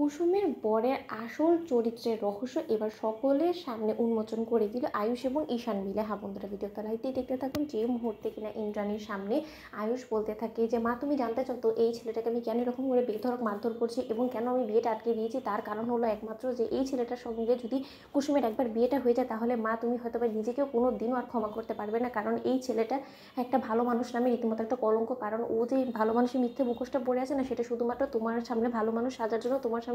কুসুমের বরের আসল চরিত্রের রহস্য এবার সকলের সামনে উন্মোচন করে দিল আয়ুষ এবং ঈশান মিলে। হ্যাঁ বন্ধুরা, ভিডিওটা লাইতে দেখতে থাকুন। যে মুহূর্তে কিনা ইন্দ্রাণীর সামনে আয়ুষ বলতে থাকে যে মা তুমি জানতে চাও তো এই ছেলেটাকে আমি কেন এরকম করে বেধড়ক মারধর করছি এবং কেন আমি বিয়েটা আটকে দিয়েছি, তার কারণ হলো একমাত্র যে এই ছেলেটার সঙ্গে যদি কুসুমের একবার বিয়েটা হয়ে যায় তাহলে মা তুমি হয়তো বা নিজেকেও কোনো দিনও আর ক্ষমা করতে পারবে না, কারণ এই ছেলেটা একটা ভালো মানুষ নামে রীতিমতো একটা কলঙ্ক। কারণ ও যে ভালো মানুষের মিথ্যে মুখোশটা পড়ে আছে না, সেটা শুধুমাত্র তোমার সামনে ভালো মানুষ সাজার জন্য, তোমার সামনে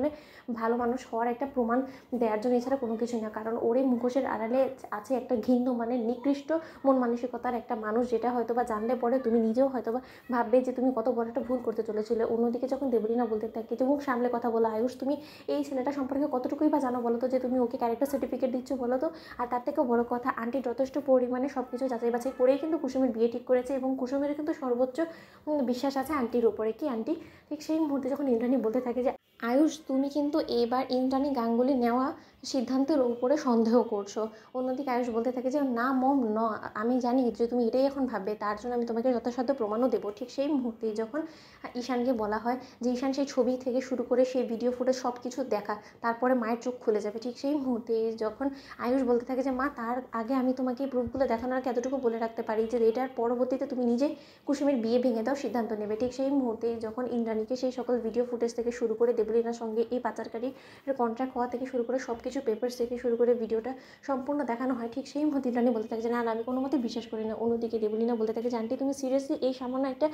ভালো মানুষ হওয়ার একটা প্রমাণ দেওয়ার জন্য, এছাড়া কোনো কিছুই না। কারণ ওর এই মুখোশের আড়ালে আছে একটা ঘৃণ্য মানে নিকৃষ্ট মন মানসিকতার একটা মানুষ, যেটা হয়তো বা জানলে পরে তুমি নিজেও হয়তো বা ভাববে যে তুমি কত বড় একটা ভুল করতে চলেছিলে। অন্যদিকে যখন দেবলীনা বলতে থাকে যে মুখ সামলে কথা বলো আয়ুষ, তুমি এই ছেলেটা সম্পর্কে কতটুকুই বা জানো বলো তো, যে তুমি ওকে ক্যারেক্টার সার্টিফিকেট দিচ্ছ বলো তো। আর তার থেকেও বড় কথা, আন্টি যথেষ্ট পরিমাণে সব কিছু যাচাই বাছাই করেই কিন্তু কুসুমের বিয়ে ঠিক করেছে এবং কুসুমের কিন্তু সর্বোচ্চ বিশ্বাস আছে আন্টির উপরে। কি আন্টি? ঠিক সেই মুহূর্তে যখন ইন্দ্রাণী বলতে থাকে যে আয়ুষ তুমি কিন্তু এবার ইন্দ্রাণী গাঙ্গুলি নেওয়া সিদ্ধান্তের উপরে সন্দেহ করছো। অন্যদিকে আয়ুষ বলতে থাকে যে না মম ন, আমি জানি যে তুমি এটাই এখন ভাববে, তার জন্য আমি তোমাকে যথাসাধ্য প্রমাণও দেবো। ঠিক সেই মুহূর্তেই যখন ঈশানকে বলা হয় যে ঈশান সেই ছবি থেকে শুরু করে সেই ভিডিও ফুটেজ সব কিছু দেখা, তারপরে মায়ের চোখ খুলে যাবে। ঠিক সেই মুহূর্তে যখন আয়ুষ বলতে থাকে যে মা তার আগে আমি তোমাকে এই প্রুফগুলো দেখানোর আগে এতটুকু বলে রাখতে পারি যে এটার পরবর্তীতে তুমি নিজে কুসুমের বিয়ে ভেঙে দাও সিদ্ধান্ত নেবে। ঠিক সেই মুহূর্তে যখন ইন্দ্রাণীকে সেই সকল ভিডিও ফুটেজ থেকে শুরু করে দেবলীনার সঙ্গে এই পাচারকারীর কন্ট্রাক্ট হওয়া থেকে শুরু করে সব কিছু পেপার্স থেকে শুরু করে ভিডিওটা সম্পূর্ণ দেখানো হয়, ঠিক সেই মুহূর্তে ইন্দ্রাণী বলতে থাকে যে না আমি কোনো মতে বিশ্বাস করি না। অন্যদিকে দেবলীনা বলতে থাকে যে আন্টি তুমি সিরিয়াসলি এই সামান্য একটা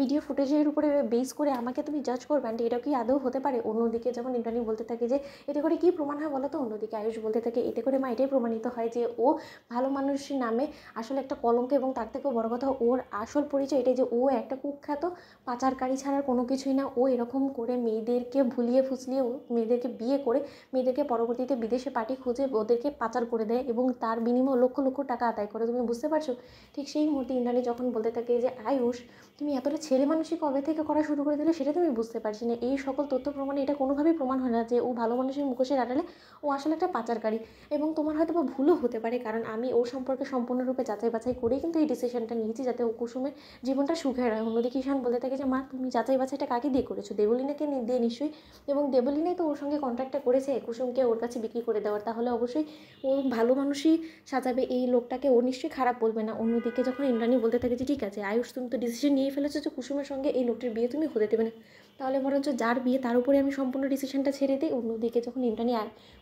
ভিডিও ফুটেজের উপরে বেস করে আমাকে তুমি জাজ করবে আন্টি, এটা কি আদৌ হতে পারে? অন্যদিকে যখন ইন্দ্রাণী বলতে থাকে যে এতে করে কী প্রমাণ হয় বলো তো, অন্যদিকে আয়ুষ বলতে থাকে এতে করে মা এটাই প্রমাণিত হয় যে ও ভালো মানুষের নামে আসলে একটা কলঙ্ক, এবং তার থেকেও বড় কথা ওর আসল পরিচয় এটাই যে ও একটা কুখ্যাত পাচারকারী ছাড়ার কোনো কিছুই না। ও এরকম করে মেয়েদেরকে ভুলিয়ে ফুসলিয়ে মেয়েদেরকে বিয়ে করে মেয়েদেরকে পরবর্তীতে বিদেশে পার্টি খুঁজে ওদেরকে পাচার করে দেয় এবং তার বিনিময়ে লক্ষ লক্ষ টাকা আদায় করে। তুমি বুঝতে পারছো? ঠিক সেই মুহূর্তে ইন্দ্রাণী যখন বলতে থাকে যে আয়ুষ তুমি এতটা ছেলে মানুষই কবে থেকে করা শুরু করে দিলে সেটা তুমি বুঝতে পারছি না। এই সকল তথ্য প্রমাণে এটা কোনোভাবেই প্রমাণ হয় না যে ও ভালো মানুষের মুখোশের আড়ালে ও আসলে একটা পাচারকারী। এবং তোমার হয়তো বা ভুলও হতে পারে, কারণ আমি ওর সম্পর্কে সম্পূর্ণরূপে যাচাই বাছাই করেই কিন্তু এই ডিসিশনটা নিয়েছি যাতে ও কুসুমের জীবনটা সুখের হয়। অন্যদিকে ঈশান বলতে থাকে যে মা তুমি যাচাই বাছাইটা কাকে দিয়ে করেছো? দেবলীনাকে দিয়ে নিশ্চয়ই, এবং দেবলীনাই তো ওর সঙ্গে কন্ট্রাক্টটা করেছে কুসুমকে ওর কাছে বিক্রি করে দেওয়ার, তাহলে অবশ্যই ও ভালো মানুষই সাজাবে, এই লোকটাকে ও নিশ্চয়ই খারাপ বলবে না। অন্যদিকে যখন ইন্দ্রাণী বলতে থাকে যে ঠিক আছে আয়ুষ তুমি তো ডিসিশন নিয়ে ফেলেছো যে কুসুমের সঙ্গে এই লোকটির বিয়ে তুমি হতে দেবে না, তাহলে বরঞ্চ যার বিয়ে তার উপরে আমি সম্পূর্ণ ডিসিশনটা ছেড়ে দিই। অন্যদিকে যখন ইন্দ্রাণী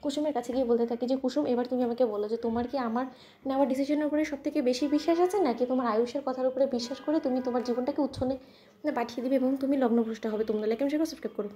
কুসুমের কাছে গিয়ে বলতে থাকে যে কুসুম এবার তুমি আমাকে বলো যে তোমার কি আমার নেওয়া ডিসিশনের উপরে সব থেকে বেশি বিশ্বাস আছে, নাকি তোমার আয়ুষের কথার উপরে বিশ্বাস করে তুমি তোমার জীবনটাকে উচ্ছনে পাঠিয়ে দিবে এবং তুমি লগ্নভ্রষ্ট হবে? তোমরা লাইক এবং শেয়ার সাবস্ক্রাইব করো।